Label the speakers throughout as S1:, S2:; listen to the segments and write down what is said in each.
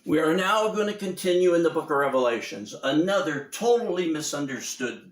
S1: We are now going to continue in the book of Revelations, another totally misunderstood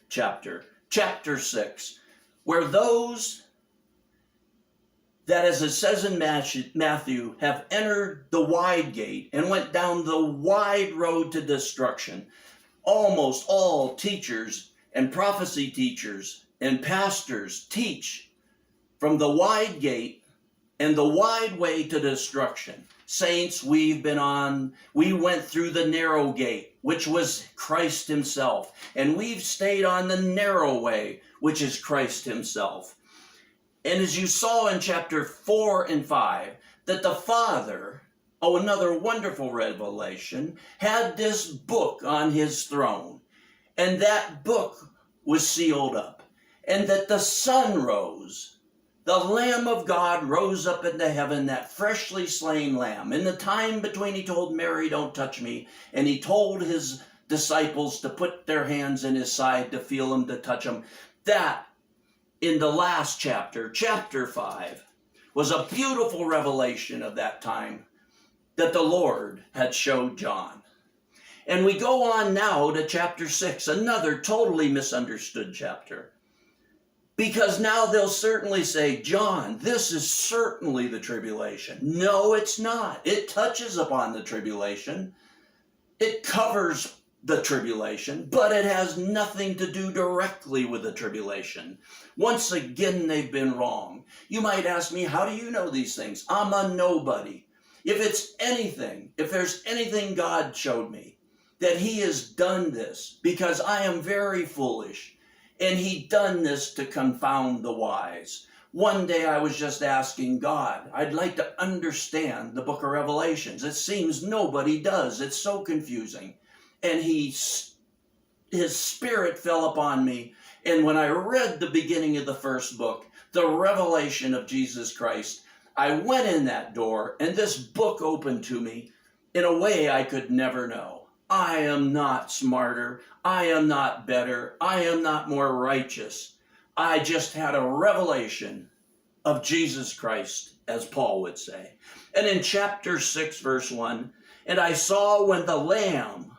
S1: chapter, chapter 6, where those that, as it says in Matthew, have entered the wide gate and went down the wide road to destruction. Almost all teachers and prophecy teachers and pastors teach from the wide gate and the wide way to destruction. Saints, we went through the narrow gate, which was Christ himself, and we've stayed on the narrow way, which is Christ himself. And as you saw in chapter 4 and 5, that the Father, another wonderful revelation, had this book on his throne, and that book was sealed up, and that the sun rose. The Lamb of God rose up into heaven, that freshly slain lamb. In the time between he told Mary, don't touch me, and he told his disciples to put their hands in his side to feel him, to touch him. That, in the last chapter, chapter 5, was a beautiful revelation of that time that the Lord had showed John. And we go on now to chapter 6, another totally misunderstood chapter. Because now they'll certainly say, John, this is certainly the tribulation. No, it's not. It touches upon the tribulation. It covers the tribulation, but it has nothing to do directly with the tribulation. Once again, they've been wrong. You might ask me, how do you know these things? I'm a nobody. If there's anything God showed me, that he has done this because I am very foolish, and he done this to confound the wise. One day I was just asking God, I'd like to understand the book of Revelations. It seems nobody does. It's so confusing. And his spirit fell upon me. And when I read the beginning of the first book, the revelation of Jesus Christ, I went in that door and this book opened to me in a way I could never know. I am not smarter. I am not better. I am not more righteous. I just had a revelation of Jesus Christ, as Paul would say. And in chapter 6, verse 1, and I saw when the Lamb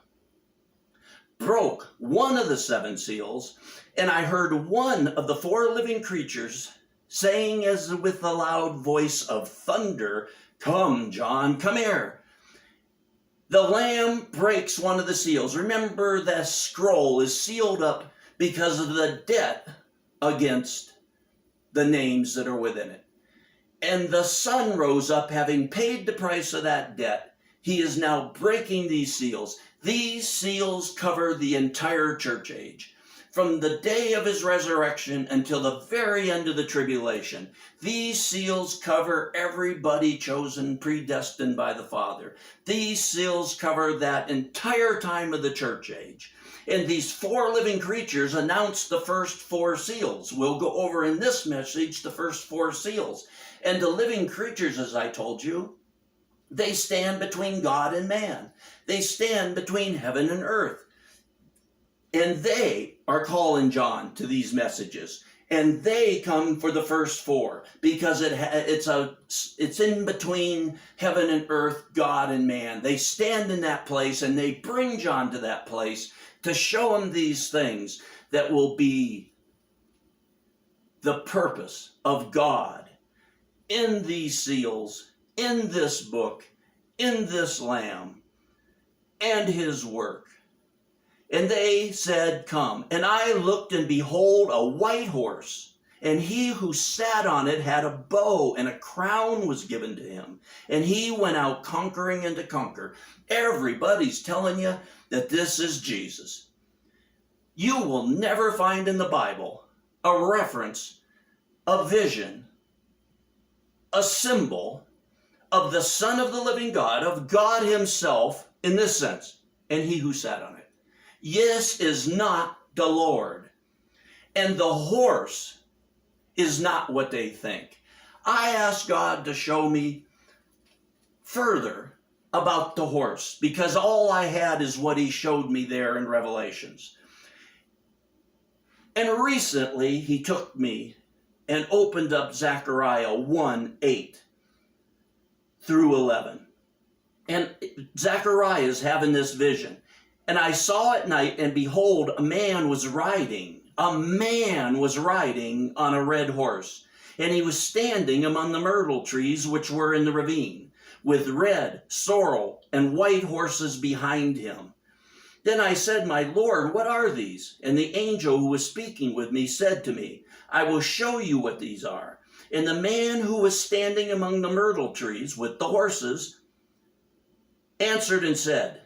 S1: broke one of the 7 seals, and I heard one of the 4 living creatures saying as with a loud voice of thunder, "Come, John, come here." The Lamb breaks one of the seals. Remember, that scroll is sealed up because of the debt against the names that are within it. And the sun rose up, having paid the price of that debt. He is now breaking these seals. These seals cover the entire church age, from the day of his resurrection until the very end of the tribulation. These seals cover everybody chosen, predestined by the Father. These seals cover that entire time of the church age. And these 4 living creatures announce the first 4 seals. We'll go over in this message the first 4 seals. And the living creatures, as I told you, they stand between God and man. They stand between heaven and earth. And they are calling John to these messages. And they come for the first 4 because it's in between heaven and earth, God and man. They stand in that place and they bring John to that place to show him these things that will be the purpose of God in these seals, in this book, in this Lamb, and his work. And they said, "Come." And I looked, and behold, a white horse. And he who sat on it had a bow, and a crown was given to him. And he went out conquering and to conquer. Everybody's telling you that this is Jesus. You will never find in the Bible a reference, a vision, a symbol of the Son of the living God, of God himself, in this sense, and he who sat on it. Yes is not the Lord, and the horse is not what they think. I asked God to show me further about the horse, because all I had is what he showed me there in Revelations. And recently he took me and opened up Zechariah 1:8 through 11. And Zechariah is having this vision. And I saw at night, and behold, a man was riding on a red horse. And he was standing among the myrtle trees which were in the ravine, with red, sorrel, and white horses behind him. Then I said, My Lord, what are these? And the angel who was speaking with me said to me, I will show you what these are. And the man who was standing among the myrtle trees with the horses answered and said,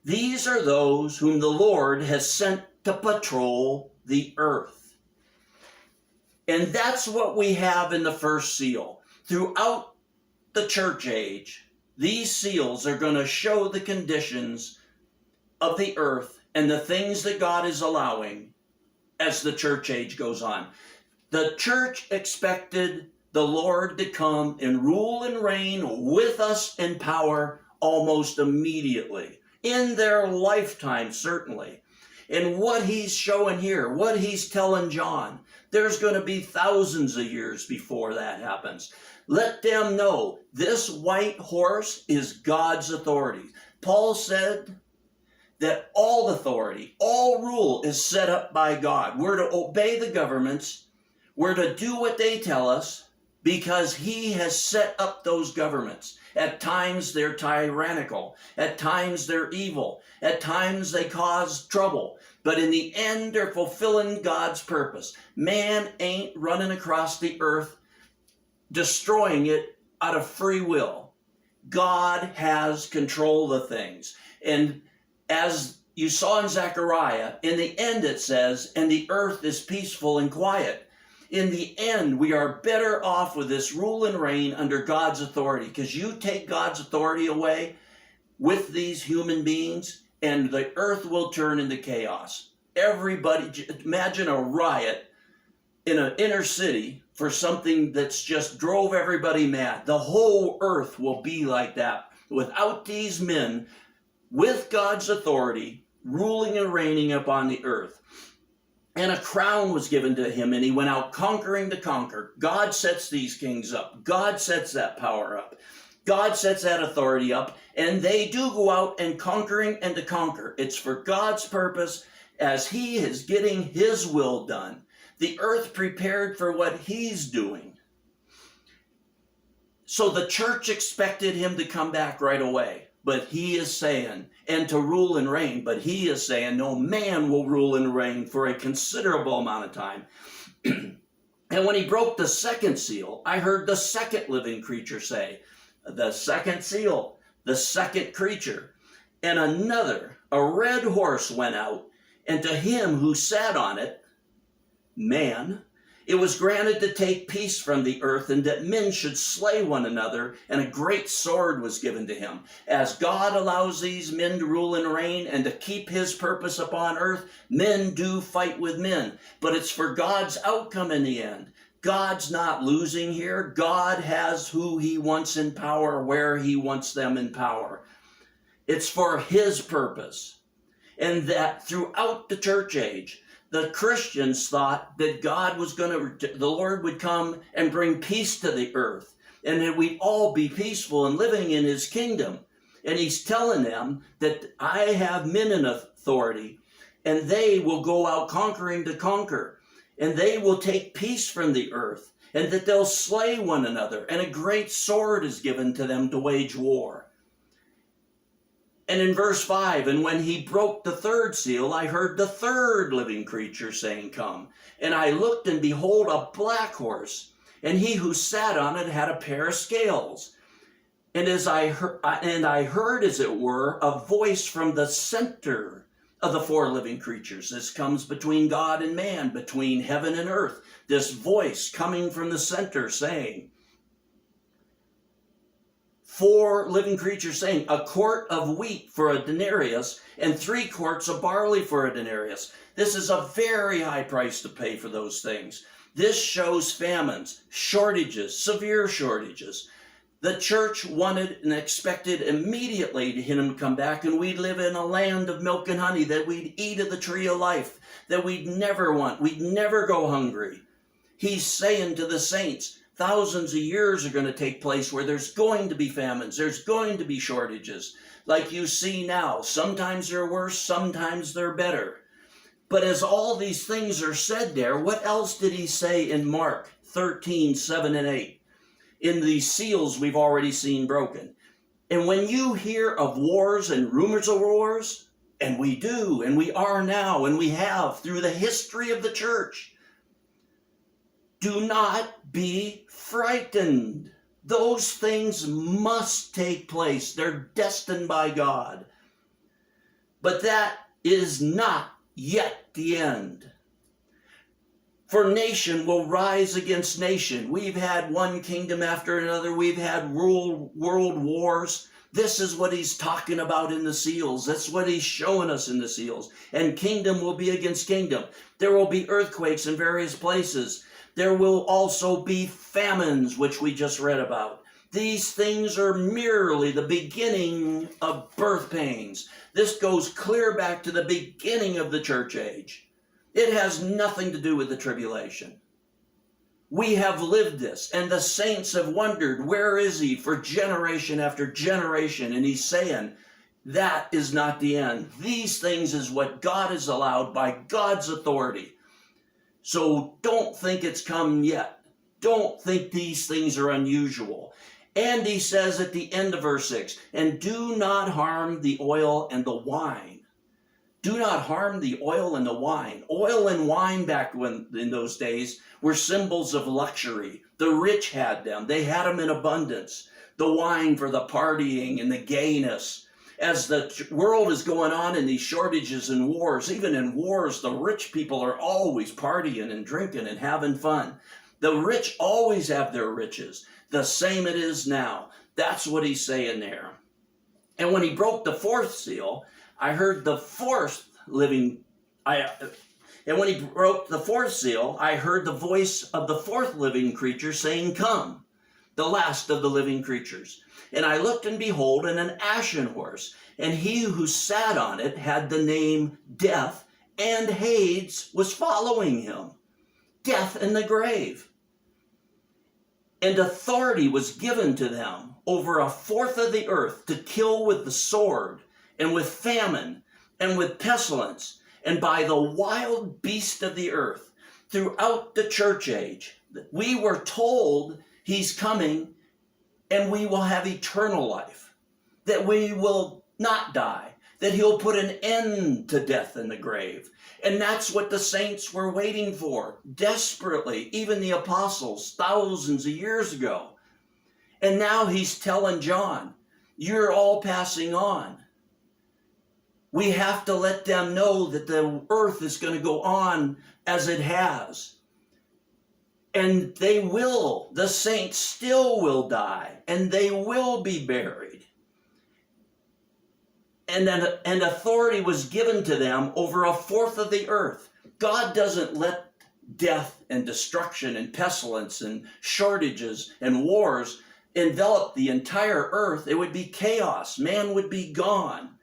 S1: These are those whom the Lord has sent to patrol the earth. And that's what we have in the first seal. Throughout the church age, these seals are going to show the conditions of the earth and the things that God is allowing as the church age goes on. The church expected the Lord to come and rule and reign with us in power almost immediately, in their lifetime, certainly. And what he's showing here, what he's telling John, there's going to be thousands of years before that happens. Let them know this white horse is God's authority. Paul said that all authority, all rule is set up by God. We're to obey the governments. We're to do what they tell us because he has set up those governments. At times they're tyrannical. At times they're evil. At times they cause trouble. But in the end, they're fulfilling God's purpose. Man ain't running across the earth, destroying it out of free will. God has control of things. And as you saw in Zechariah, in the end it says, and the earth is peaceful and quiet. In the end, we are better off with this rule and reign under God's authority, because you take God's authority away with these human beings, and the earth will turn into chaos. Everybody, imagine a riot in an inner city for something that's just drove everybody mad. The whole earth will be like that without these men with God's authority ruling and reigning upon the earth. And a crown was given to him, and he went out conquering to conquer. God sets these kings up. God sets that power up. God sets that authority up, and they do go out and conquering and to conquer. It's for God's purpose as he is getting his will done. The earth prepared for what he's doing. So the church expected him to come back right away. But he is saying, and to rule and reign, but he is saying no man will rule and reign for a considerable amount of time. And when he broke the second seal, I heard the second living creature say, the second seal, the second creature. And another, a red horse went out, and to him who sat on it, man, it was granted to take peace from the earth, and that men should slay one another, and a great sword was given to him. As God allows these men to rule and reign and to keep his purpose upon earth, men do fight with men. But it's for God's outcome in the end. God's not losing here. God has who he wants in power, where he wants them in power. It's for his purpose. And that throughout the church age, the Christians thought that the Lord would come and bring peace to the earth, and that we'd all be peaceful and living in his kingdom. And he's telling them that I have men in authority, and they will go out conquering to conquer, and they will take peace from the earth, and that they'll slay one another, and a great sword is given to them to wage war. And in verse 5, and when he broke the third seal, I heard the third living creature saying, Come. And I looked, and behold, a black horse, and he who sat on it had a pair of scales. And I heard, as it were, a voice from the center of the four living creatures. This comes between God and man, between heaven and earth. This voice coming from the center saying, four living creatures saying, a quart of wheat for a denarius and 3 quarts of barley for a denarius. This is a very high price to pay for those things. This shows famines, shortages, severe shortages. The church wanted and expected immediately to him to come back, and we'd live in a land of milk and honey, that we'd eat of the tree of life, that we'd never want, we'd never go hungry. He's saying to the saints, Thousands of years are going to take place where there's going to be famines. There's going to be shortages like you see now. Sometimes they're worse, sometimes they're better. But as all these things are said there, what else did he say in Mark 13, 7 and 8? In these seals we've already seen broken. And when you hear of wars and rumors of wars, and we do, and we are now, and we have through the history of the church, do not be frightened. Those things must take place. They're destined by God. But that is not yet the end. For nation will rise against nation. We've had one kingdom after another. We've had world wars. This is what he's talking about in the seals. That's what he's showing us in the seals. And kingdom will be against kingdom. There will be earthquakes in various places. There will also be famines, which we just read about. These things are merely the beginning of birth pains. This goes clear back to the beginning of the church age. It has nothing to do with the tribulation. We have lived this, and the saints have wondered, where is he for generation after generation? And he's saying, that is not the end. These things is what God has allowed by God's authority. So don't think it's come yet. Don't think these things are unusual. And he says at the end of verse 6, and do not harm the oil and the wine. Do not harm the oil and the wine. Oil and wine back in those days were symbols of luxury. The rich had them. They had them in abundance. The wine for the partying and the gayness. As the world is going on in these shortages and wars, even in wars, the rich people are always partying and drinking and having fun. The rich always have their riches. The same it is now. That's what he's saying there. And when he broke the fourth seal, I heard the fourth living, and when he broke the fourth seal, I heard the voice of the fourth living creature saying, come, the last of the living creatures. And I looked, and behold, an ashen horse, and he who sat on it had the name Death, and Hades was following him. Death and the grave. And authority was given to them over a fourth of the earth to kill with the sword, and with famine, and with pestilence, and by the wild beast of the earth. Throughout the church age, we were told he's coming, and we will have eternal life, that we will not die, that he'll put an end to death in the grave. And that's what the saints were waiting for, desperately, even the apostles, thousands of years ago. And now he's telling John, you're all passing on. We have to let them know that the earth is going to go on as it has. And they will, the saints still will die, and they will be buried. And authority was given to them over a fourth of the earth. God doesn't let death and destruction and pestilence and shortages and wars envelop the entire earth. It would be chaos. Man would be gone.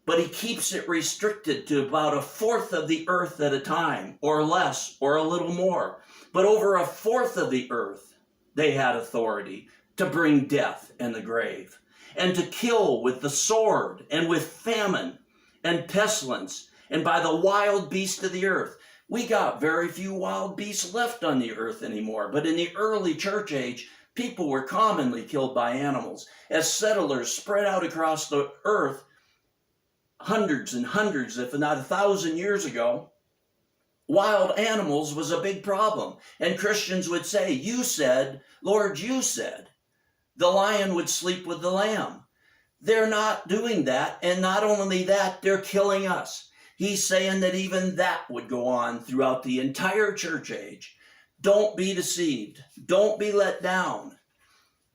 S1: But he keeps it restricted to about a fourth of the earth at a time, or less, or a little more. But over a fourth of the earth, they had authority to bring death and the grave, and to kill with the sword, and with famine, and pestilence, and by the wild beast of the earth. We got very few wild beasts left on the earth anymore, but in the early church age, people were commonly killed by animals. As settlers spread out across the earth, hundreds and hundreds, if not 1,000 years ago, wild animals was a big problem. And Christians would say, you said, Lord, you said, the lion would sleep with the lamb. They're not doing that. And not only that, they're killing us. He's saying that even that would go on throughout the entire church age. Don't be deceived. Don't be let down.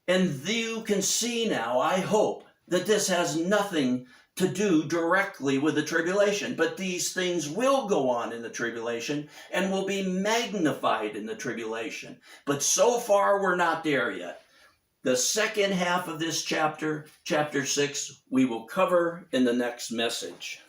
S1: And you can see now, I hope, that this has nothing to do directly with the tribulation. But these things will go on in the tribulation and will be magnified in the tribulation. But so far, we're not there yet. The second half of this chapter, chapter 6, we will cover in the next message.